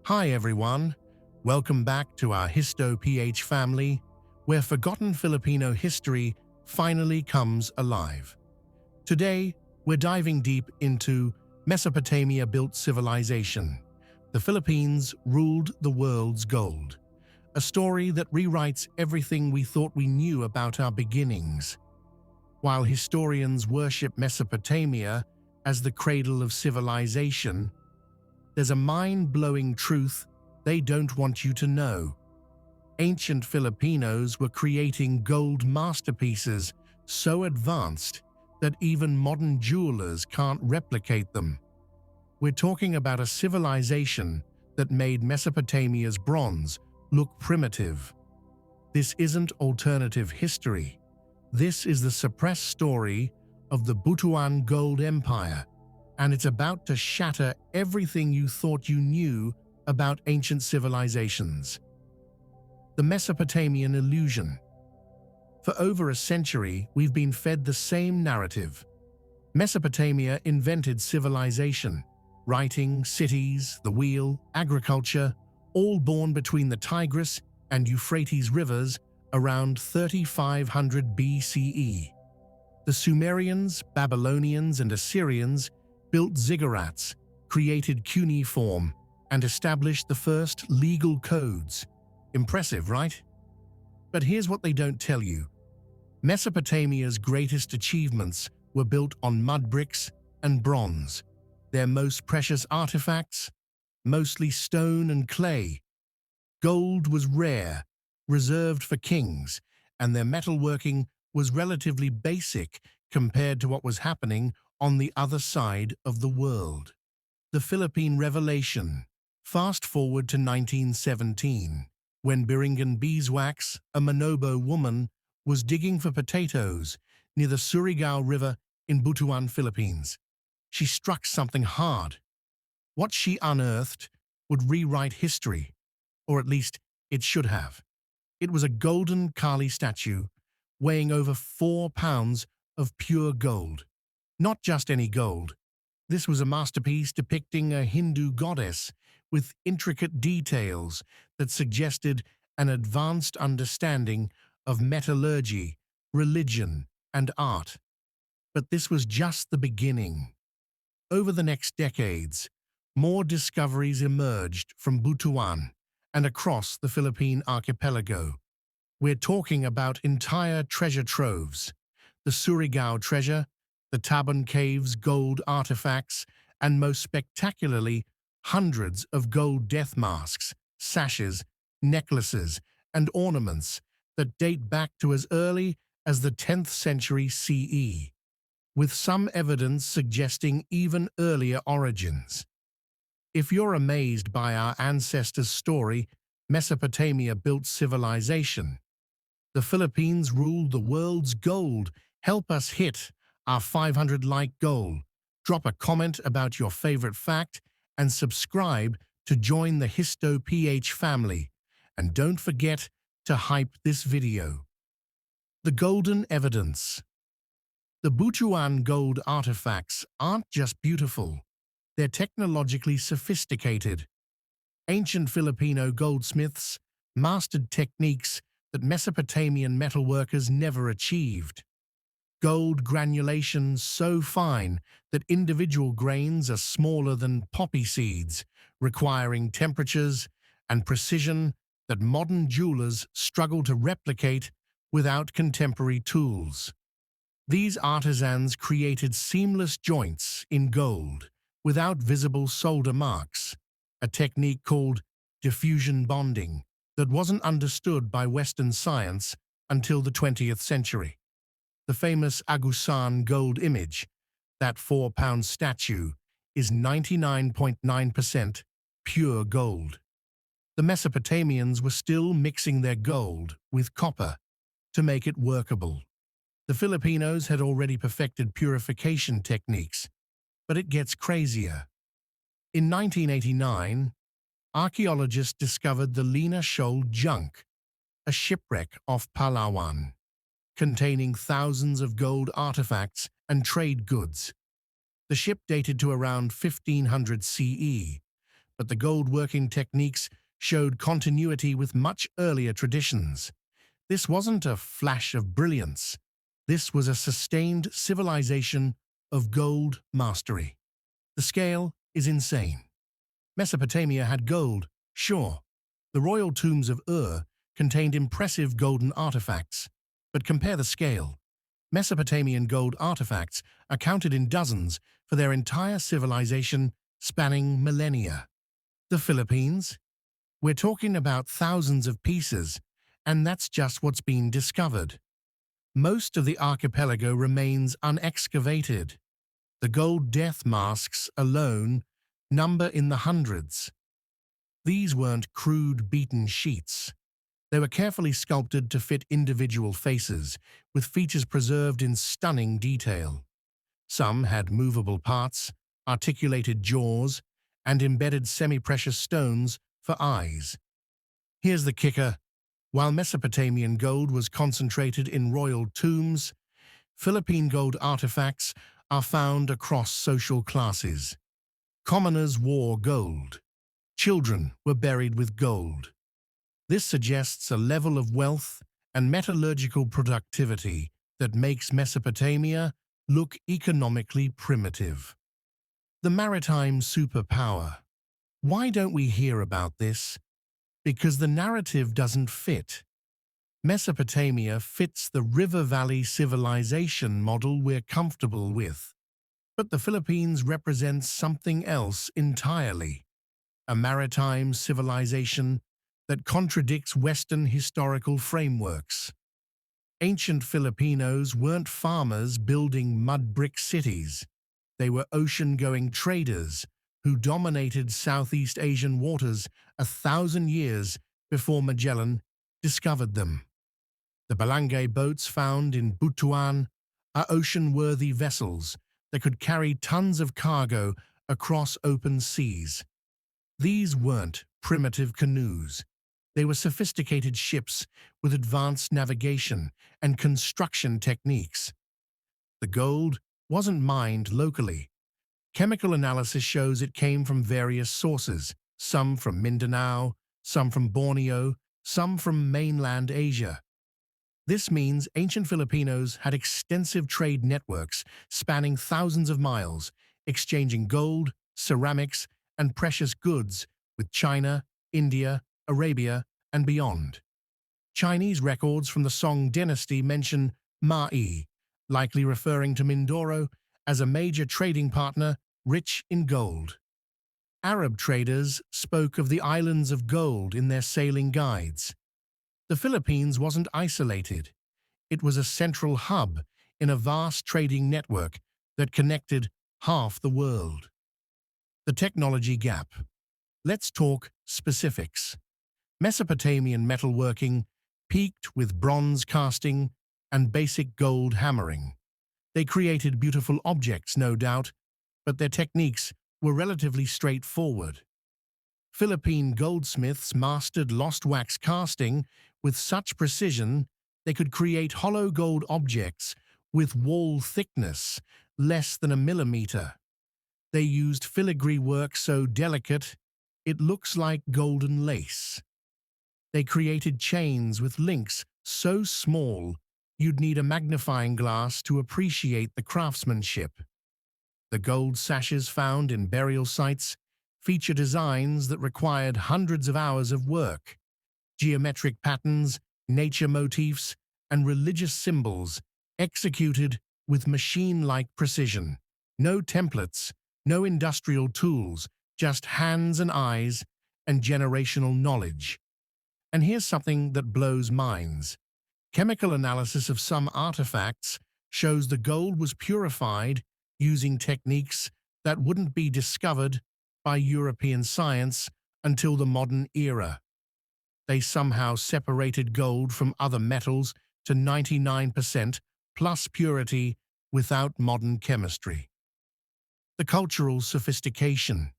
Hi everyone, welcome back to our Histo-PH family, where forgotten Filipino history finally comes alive. Today, we're diving deep into Mesopotamia-built civilization. The Philippines ruled the world's gold, a story that rewrites everything we thought we knew about our beginnings. While historians worship Mesopotamia as the cradle of civilization, there's a mind-blowing truth they don't want you to know. Ancient Filipinos were creating gold masterpieces so advanced that even modern jewelers can't replicate them. We're talking about a civilization that made Mesopotamia's bronze look primitive. This isn't alternative history. This is the suppressed story of the Butuan Gold Empire, and it's about to shatter everything you thought you knew about ancient civilizations. The Mesopotamian illusion. For over a century, we've been fed the same narrative. Mesopotamia invented civilization, writing, cities, the wheel, agriculture, all born between the Tigris and Euphrates rivers around 3500 BCE. The Sumerians, Babylonians, and Assyrians built ziggurats, created cuneiform, and established the first legal codes. Impressive, right? But here's what they don't tell you. Mesopotamia's greatest achievements were built on mud bricks and bronze. Their most precious artifacts, mostly stone and clay. Gold was rare, reserved for kings, and their metalworking was relatively basic compared to what was happening on the other side of the world. The Philippine Revelation. Fast forward to 1917, when Biringan Beeswax, a Manobo woman, was digging for potatoes near the Surigao River in Butuan, Philippines. She struck something hard. What she unearthed would rewrite history, or at least it should have. It was a golden Kali statue weighing over 4 pounds of pure gold. Not just any gold. This was a masterpiece depicting a Hindu goddess with intricate details that suggested an advanced understanding of metallurgy, religion, and art. But this was just the beginning. Over the next decades, more discoveries emerged from Butuan and across the Philippine archipelago. We're talking about entire treasure troves, the Surigao treasure, the Taban Caves gold artifacts, and most spectacularly, hundreds of gold death masks, sashes, necklaces, and ornaments that date back to as early as the 10th century CE, with some evidence suggesting even earlier origins. If you're amazed by our ancestors' story, Mesopotamia-built civilization, the Philippines ruled the world's gold, help us hit our 500-like goal. Drop a comment about your favorite fact and subscribe to join the Histo-PH family. And don't forget to hype this video. The golden evidence. The Butuan gold artifacts aren't just beautiful, they're technologically sophisticated. Ancient Filipino goldsmiths mastered techniques that Mesopotamian metalworkers never achieved. Gold granulations so fine that individual grains are smaller than poppy seeds, requiring temperatures and precision that modern jewelers struggle to replicate without contemporary tools. These artisans created seamless joints in gold without visible solder marks, a technique called diffusion bonding that wasn't understood by Western science until the 20th century. The famous Agusan gold image, that 4-pound statue, is 99.9% pure gold. The Mesopotamians were still mixing their gold with copper to make it workable. The Filipinos had already perfected purification techniques, but it gets crazier. In 1989, archaeologists discovered the Lina Shoal junk, a shipwreck off Palawan, containing thousands of gold artifacts and trade goods. The ship dated to around 1500 CE, but the gold working techniques showed continuity with much earlier traditions. This wasn't a flash of brilliance. This was a sustained civilization of gold mastery. The scale is insane. Mesopotamia had gold, sure. The royal tombs of Ur contained impressive golden artifacts, but compare the scale. Mesopotamian gold artifacts are counted in dozens for their entire civilization spanning millennia. The Philippines? We're talking about thousands of pieces, and that's just what's been discovered. Most of the archipelago remains unexcavated. The gold death masks alone number in the hundreds. These weren't crude beaten sheets. They were carefully sculpted to fit individual faces, with features preserved in stunning detail. Some had movable parts, articulated jaws, and embedded semi-precious stones for eyes. Here's the kicker. While Mesopotamian gold was concentrated in royal tombs, Philippine gold artifacts are found across social classes. Commoners wore gold. Children were buried with gold. This suggests a level of wealth and metallurgical productivity that makes Mesopotamia look economically primitive. The maritime superpower. Why don't we hear about this? Because the narrative doesn't fit. Mesopotamia fits the river valley civilization model we're comfortable with. But the Philippines represents something else entirely. A maritime civilization that contradicts Western historical frameworks. Ancient Filipinos weren't farmers building mud brick cities. They were ocean-going traders who dominated Southeast Asian waters 1,000 years before Magellan discovered them. The Balangay boats found in Butuan are ocean-worthy vessels that could carry tons of cargo across open seas. These weren't primitive canoes. They were sophisticated ships with advanced navigation and construction techniques. The gold wasn't mined locally. Chemical analysis shows it came from various sources, some from Mindanao, some from Borneo, some from mainland Asia. This means ancient Filipinos had extensive trade networks spanning thousands of miles, exchanging gold, ceramics, and precious goods with China, India, Arabia, and beyond. Chinese records from the Song dynasty mention Ma'i, likely referring to Mindoro as a major trading partner rich in gold. Arab traders spoke of the islands of gold in their sailing guides. The Philippines wasn't isolated. It was a central hub in a vast trading network that connected half the world. The technology gap. Let's talk specifics. Mesopotamian metalworking peaked with bronze casting and basic gold hammering. They created beautiful objects, no doubt, but their techniques were relatively straightforward. Philippine goldsmiths mastered lost wax casting with such precision they could create hollow gold objects with wall thickness less than a millimeter. They used filigree work so delicate it looks like golden lace. They created chains with links so small you'd need a magnifying glass to appreciate the craftsmanship. The gold sashes found in burial sites feature designs that required hundreds of hours of work. Geometric patterns, nature motifs, and religious symbols executed with machine-like precision. No templates, no industrial tools, just hands and eyes and generational knowledge. And here's something that blows minds. Chemical analysis of some artifacts shows the gold was purified using techniques that wouldn't be discovered by European science until the modern era. They somehow separated gold from other metals to 99% plus purity without modern chemistry. The cultural sophistication.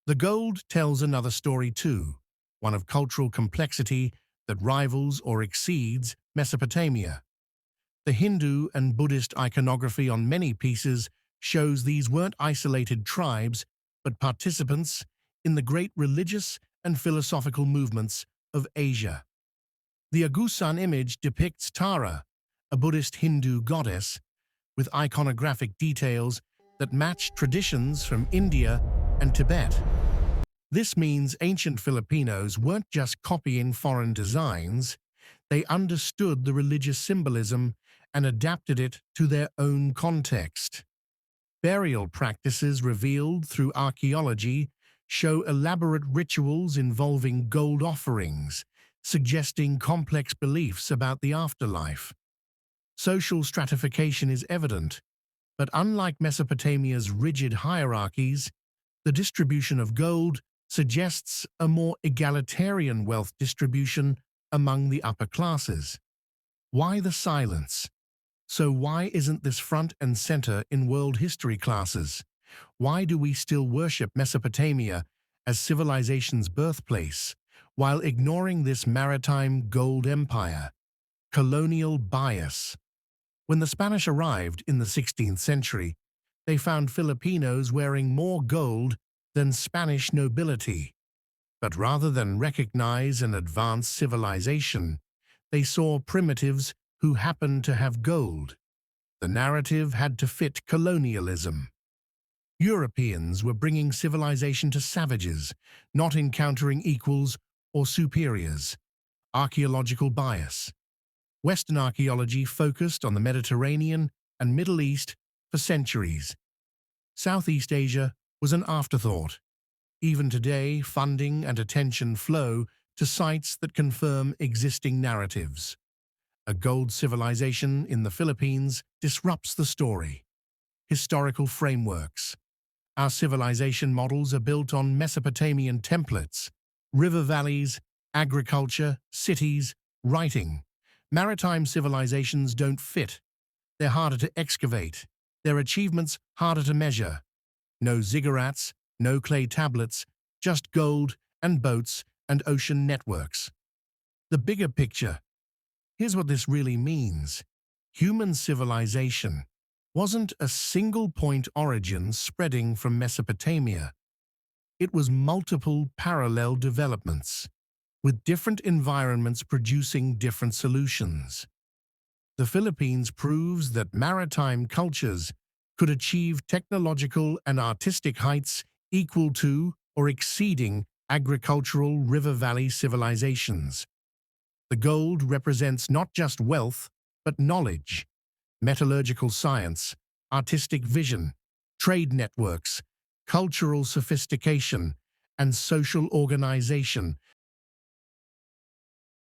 The gold tells another story too, one of cultural complexity that rivals or exceeds Mesopotamia. The Hindu and Buddhist iconography on many pieces shows these weren't isolated tribes, but participants in the great religious and philosophical movements of Asia. The Agusan image depicts Tara, a Buddhist Hindu goddess, with iconographic details that match traditions from India and Tibet. This means ancient Filipinos weren't just copying foreign designs, they understood the religious symbolism and adapted it to their own context. Burial practices revealed through archaeology show elaborate rituals involving gold offerings, suggesting complex beliefs about the afterlife. Social stratification is evident, but unlike Mesopotamia's rigid hierarchies, the distribution of gold suggests a more egalitarian wealth distribution among the upper classes. Why the silence? So why isn't this front and center in world history classes? Why do we still worship Mesopotamia as civilization's birthplace, while ignoring this maritime gold empire? Colonial bias. When the Spanish arrived in the 16th century, they found Filipinos wearing more gold than Spanish nobility. But rather than recognize an advanced civilization, they saw primitives who happened to have gold. The narrative had to fit colonialism. Europeans were bringing civilization to savages, not encountering equals or superiors. Archaeological bias. Western archaeology focused on the Mediterranean and Middle East for centuries. Southeast Asia was an afterthought. Even today, funding and attention flow to sites that confirm existing narratives. A gold civilization in the Philippines disrupts the story. Historical frameworks. Our civilization models are built on Mesopotamian templates, river valleys, agriculture, cities, writing. Maritime civilizations don't fit. They're harder to excavate. Their achievements harder to measure. No ziggurats, no clay tablets, just gold and boats and ocean networks. The bigger picture. Here's what this really means. Human civilization wasn't a single-point origin spreading from Mesopotamia. It was multiple parallel developments, with different environments producing different solutions. The Philippines proves that maritime cultures could achieve technological and artistic heights equal to or exceeding agricultural river valley civilizations. The gold represents not just wealth, but knowledge, metallurgical science, artistic vision, trade networks, cultural sophistication, and social organization